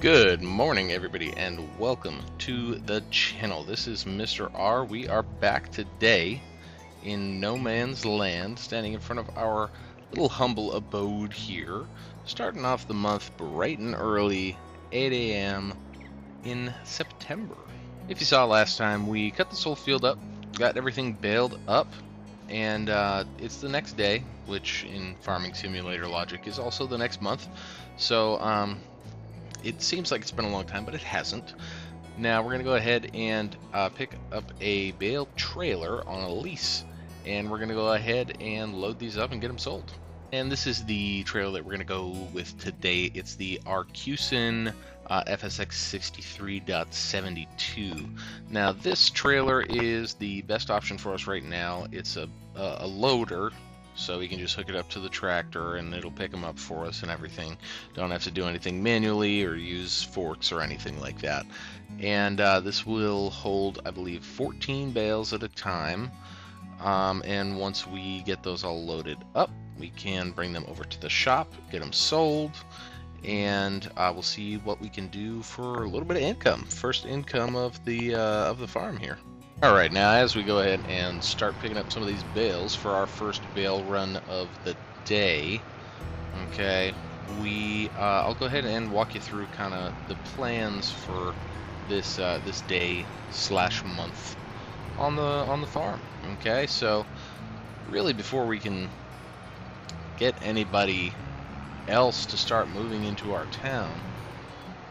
Good morning, everybody, and welcome to the channel. This is Mr. R. We are back today in no man's land, standing in front of our little humble abode here, starting off the month bright and early, 8 a.m. in September. If you saw last time, we cut this whole field up, got everything baled up, and it's the next day, which in Farming Simulator logic is also the next month. So, it seems like it's been a long time, but it hasn't. Now we're going to go ahead and pick up a bale trailer on a lease, and we're going to go ahead and load these up and get them sold. And this is the trailer that we're going to go with today. It's the Arcusin FSX63.72. Now this trailer is the best option for us right now. It's a loader, so we can just hook it up to the tractor and it'll pick them up for us and everything. Don't have to do anything manually or use forks or anything like that. And this will hold, I believe, 14 bales at a time. And once we get those all loaded up, we can bring them over to the shop, get them sold, and we'll see what we can do for a little bit of income. First income of the farm here. Alright, now as we go ahead and start picking up some of these bales for our first bale run of the day, okay, I'll go ahead and walk you through kind of the plans for this this day slash month on the farm. Okay, so really before we can get anybody else to start moving into our town,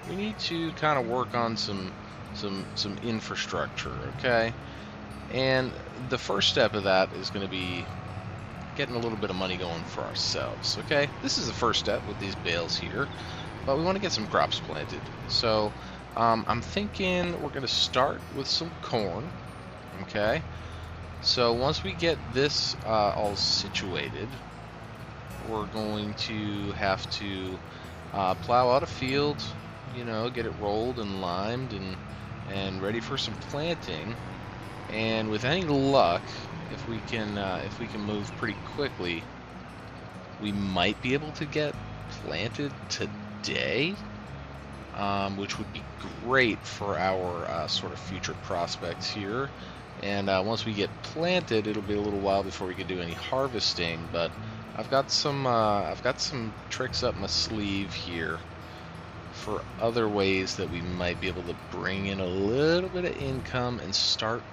we need to kind of work on some infrastructure, okay? And the first step of that is going to be getting a little bit of money going for ourselves, okay? This is the first step with these bales here, but we want to get some crops planted. So I'm thinking we're going to start with some corn, okay? So once we get this all situated, we're going to have to plow out a field, you know, get it rolled and limed and ready for some planting. And with any luck, if we can move pretty quickly, we might be able to get planted today, which would be great for our sort of future prospects here. And once we get planted, it'll be a little while before we can do any harvesting. But I've got some tricks up my sleeve here for other ways that we might be able to bring in a little bit of income and start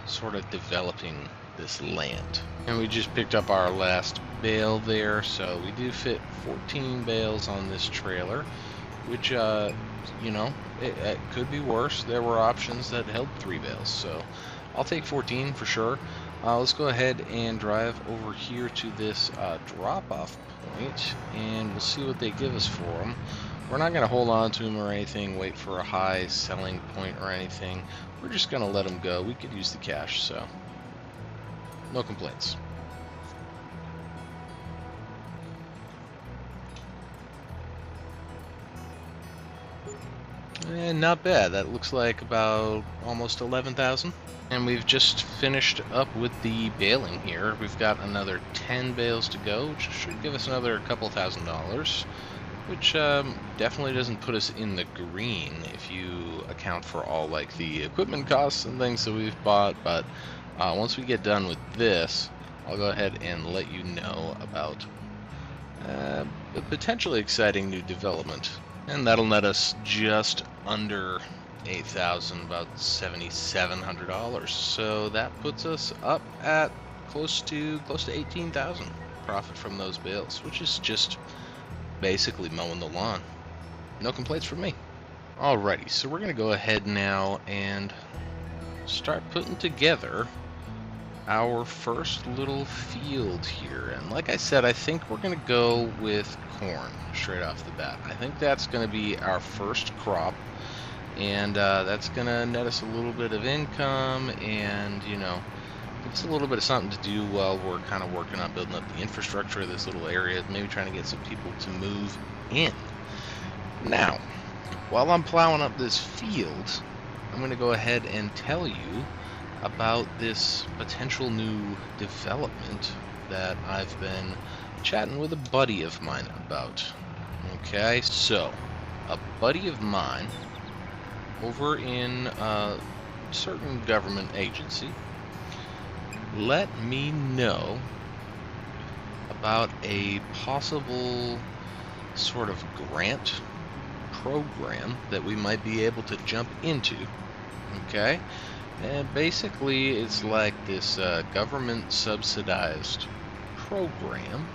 sort of developing this land. And we just picked up our last bale there, so we do fit 14 bales on this trailer, which you know, it could be worse. There were options that held 3 bales, so I'll take 14 for sure. Let's go ahead and drive over here to this drop-off point, and we'll see what they give us for them. We're not going to hold on to them or anything, wait for a high selling point or anything. We're just going to let them go. We could use the cash, so no complaints. And not bad. That looks like about almost 11,000. And we've just finished up with the baling here. We've got another 10 bales to go, which should give us another couple $1,000. Which definitely doesn't put us in the green if you account for all like the equipment costs and things that we've bought. But once we get done with this, I'll go ahead and let you know about a potentially exciting new development, and that'll net us just under 8,000, about $7,700. So that puts us up at close to 18,000 profit from those bales, which is just basically mowing the lawn. No complaints from me. Alrighty, so we're gonna go ahead now and start putting together our first little field here. And like I said, I think we're gonna go with corn straight off the bat. I think that's gonna be our first crop, and that's gonna net us a little bit of income, and you know, it's a little bit of something to do while we're kind of working on building up the infrastructure of this little area, maybe trying to get some people to move in. Now, while I'm plowing up this field, I'm going to go ahead and tell you about this potential new development that I've been chatting with a buddy of mine about. Okay, so a buddy of mine over in a certain government agency let me know about a possible sort of grant program that we might be able to jump into. Okay, and basically it's like this government subsidized program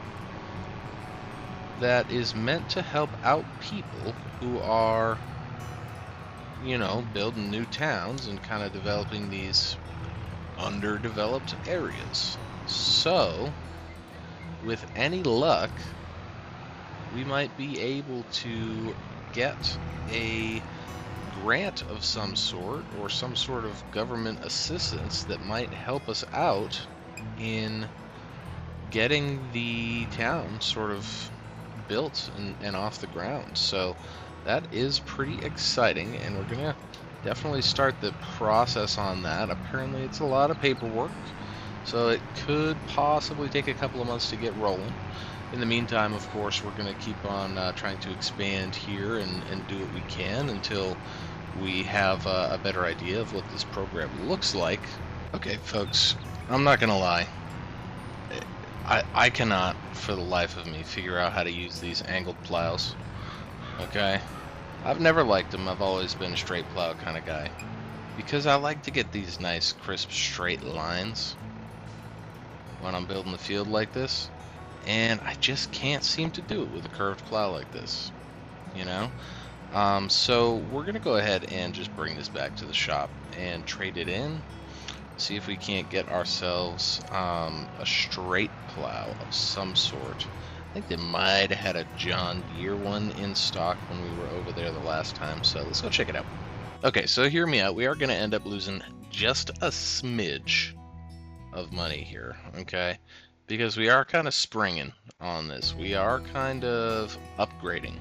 that is meant to help out people who are, you know, building new towns and kind of developing these underdeveloped areas. So with any luck, we might be able to get a grant of some sort or some sort of government assistance that might help us out in getting the town sort of built and off the ground. So that is pretty exciting, and we're gonna definitely start the process on that. Apparently it's a lot of paperwork, so it could possibly take a couple of months to get rolling. In the meantime, of course, we're going to keep on trying to expand here and do what we can until we have a better idea of what this program looks like. Okay, folks, I'm not going to lie. I cannot, for the life of me, figure out how to use these angled plows. Okay? I've never liked them. I've always been a straight plow kind of guy. Because I like to get these nice, crisp, straight lines when I'm building the field like this. And I just can't seem to do it with a curved plow like this, you know? So we're going to go ahead and just bring this back to the shop and trade it in. See if we can't get ourselves a straight plow of some sort. I think they might have had a John Deere one in stock when we were over there the last time, so let's go check it out. Okay, so hear me out. We are going to end up losing just a smidge of money here, okay? Because we are kind of springing on this. We are kind of upgrading,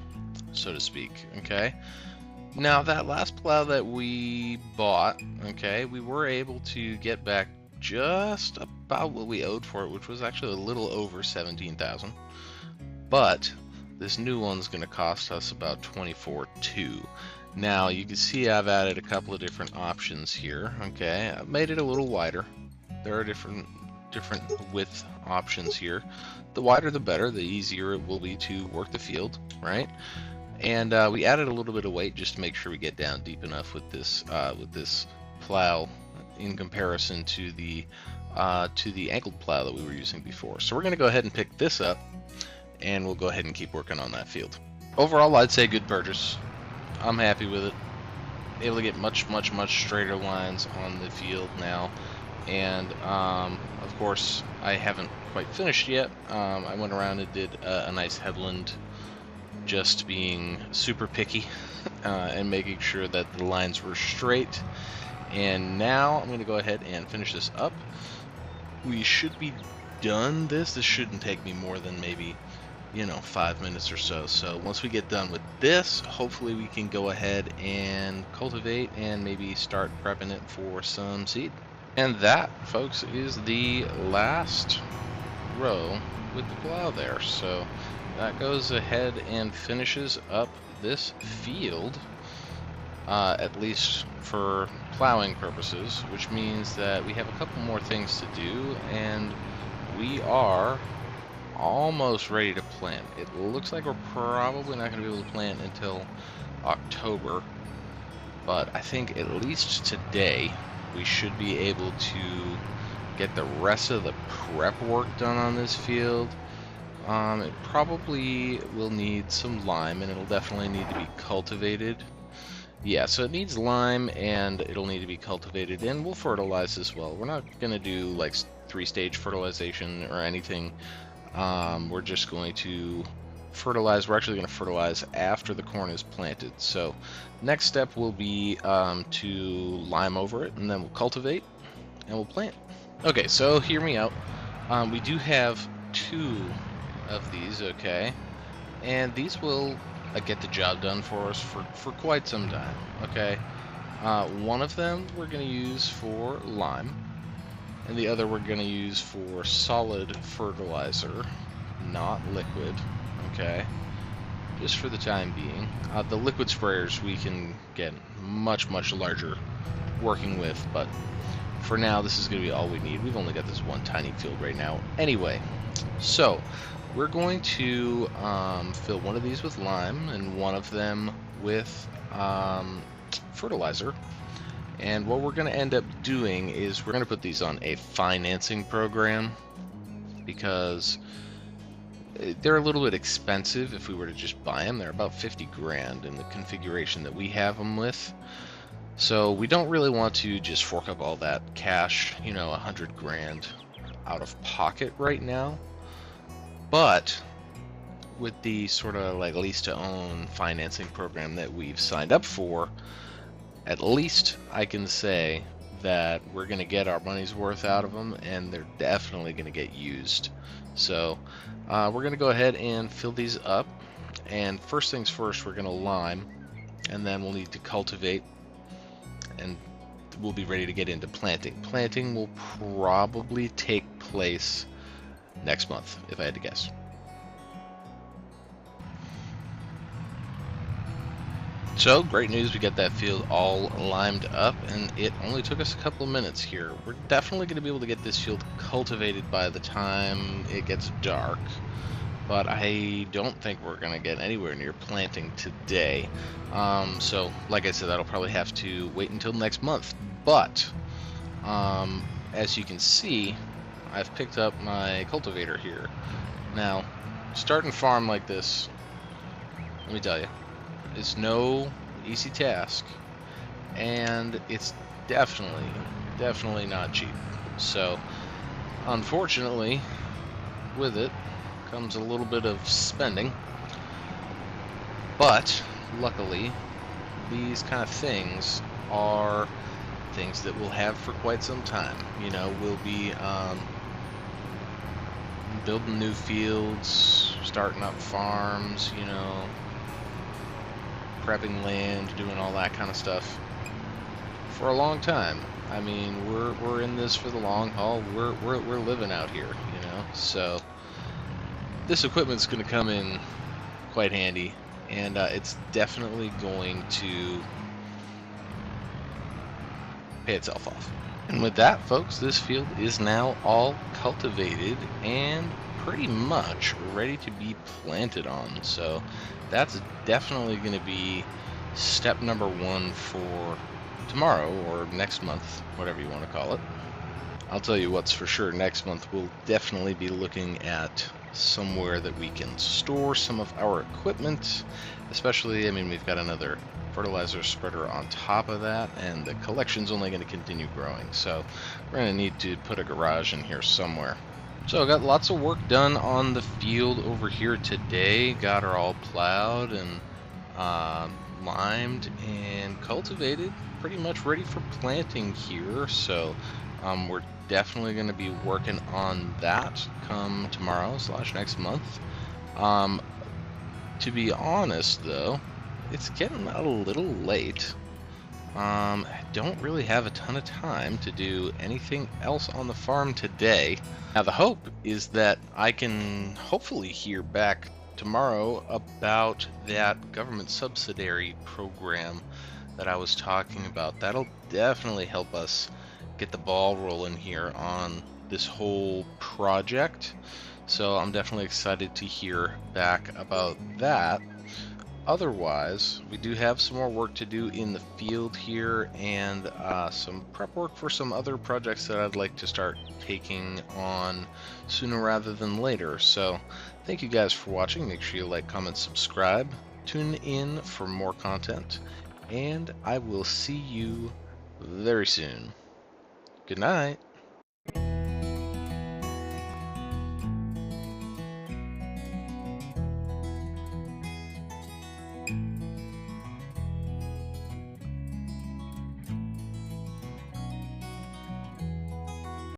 so to speak, okay? Now, that last plow that we bought, okay, we were able to get back just about what we owed for it, which was actually a little over $17,000. But this new one's going to cost us about $24,200. Now, you can see I've added a couple of different options here, okay? I've made it a little wider. There are different width options here. The wider the better, the easier it will be to work the field, right? And we added a little bit of weight just to make sure we get down deep enough with this plow in comparison to the angled plow that we were using before. So we're going to go ahead and pick this up, and we'll go ahead and keep working on that field. Overall, I'd say good purchase. I'm happy with it. Able to get much straighter lines on the field now. And of course, I haven't quite finished yet. I went around and did a nice headland, just being super picky and making sure that the lines were straight. And now I'm going to go ahead and finish this up. We should be done this. This shouldn't take me more than maybe, you know, 5 minutes or so. So once we get done with this, hopefully we can go ahead and cultivate and maybe start prepping it for some seed. And that, folks, is the last row with the plow there. So that goes ahead and finishes up this field, at least for plowing purposes, which means that we have a couple more things to do, and we are almost ready to plant. It looks like we're probably not going to be able to plant until October, but I think at least today we should be able to get the rest of the prep work done on this field. It probably will need some lime, and it'll definitely need to be cultivated. Yeah, so it needs lime, and it'll need to be cultivated, and we'll fertilize as well. We're not going to do like 3-stage fertilization or anything. We're just going to fertilize. We're actually going to fertilize after the corn is planted. So next step will be to lime over it, and then we'll cultivate and we'll plant. Okay, so hear me out. We do have 2 of these, okay, and these will get the job done for us for quite some time, okay. One of them we're going to use for lime, and the other we're going to use for solid fertilizer, not liquid, okay. just for the time being. The liquid sprayers we can get much larger working with, but for now this is going to be all we need. We've only got this one tiny field right now anyway. So we're going to fill one of these with lime and one of them with fertilizer. And what we're going to end up doing is we're going to put these on a financing program, because they're a little bit expensive if we were to just buy them. They're about 50 grand in the configuration that we have them with. So we don't really want to just fork up all that cash, you know, 100 grand out of pocket right now. But with the sort of like lease to own financing program that we've signed up for, at least I can say that we're going to get our money's worth out of them, and they're definitely going to get used. So we're going to go ahead and fill these up, and first things first, we're going to lime, and then we'll need to cultivate, and we'll be ready to get into planting. Planting will probably take place next month, if I had to guess. So, great news, we got that field all limed up, and it only took us a couple of minutes here. We're definitely going to be able to get this field cultivated by the time it gets dark, but I don't think we're going to get anywhere near planting today. So, like I said, that'll probably have to wait until next month. But, as you can see, I've picked up my cultivator here. Now, starting a farm like this, let me tell you, it's no easy task, and it's definitely not cheap. So unfortunately, with it comes a little bit of spending, but luckily these kind of things are things that we'll have for quite some time. You know, we'll be building new fields, starting up farms, you know, prepping land, doing all that kind of stuff for a long time. I mean, we're in this for the long haul. We're living out here, you know. So this equipment's going to come in quite handy, and it's definitely going to pay itself off. And with that, folks, this field is now all cultivated and pretty much ready to be planted on. So that's definitely going to be step number one for tomorrow or next month, whatever you want to call it. I'll tell you what's for sure, next month we'll definitely be looking at somewhere that we can store some of our equipment, especially, I mean, we've got another fertilizer spreader on top of that, and the collection's only going to continue growing, so we're going to need to put a garage in here somewhere. So I got lots of work done on the field over here today. Got her all plowed and limed and cultivated, pretty much ready for planting here. So we're definitely going to be working on that come tomorrow / next month. To be honest though, it's getting a little late. I don't really have a ton of time to do anything else on the farm today. Now the hope is that I can hopefully hear back tomorrow about that government subsidiary program that I was talking about. That'll definitely help us get the ball rolling here on this whole project. So I'm definitely excited to hear back about that. Otherwise, we do have some more work to do in the field here, and some prep work for some other projects that I'd like to start taking on sooner rather than later. So thank you guys for watching. Make sure you like, comment, subscribe. Tune in for more content, and I will see you very soon. Good night.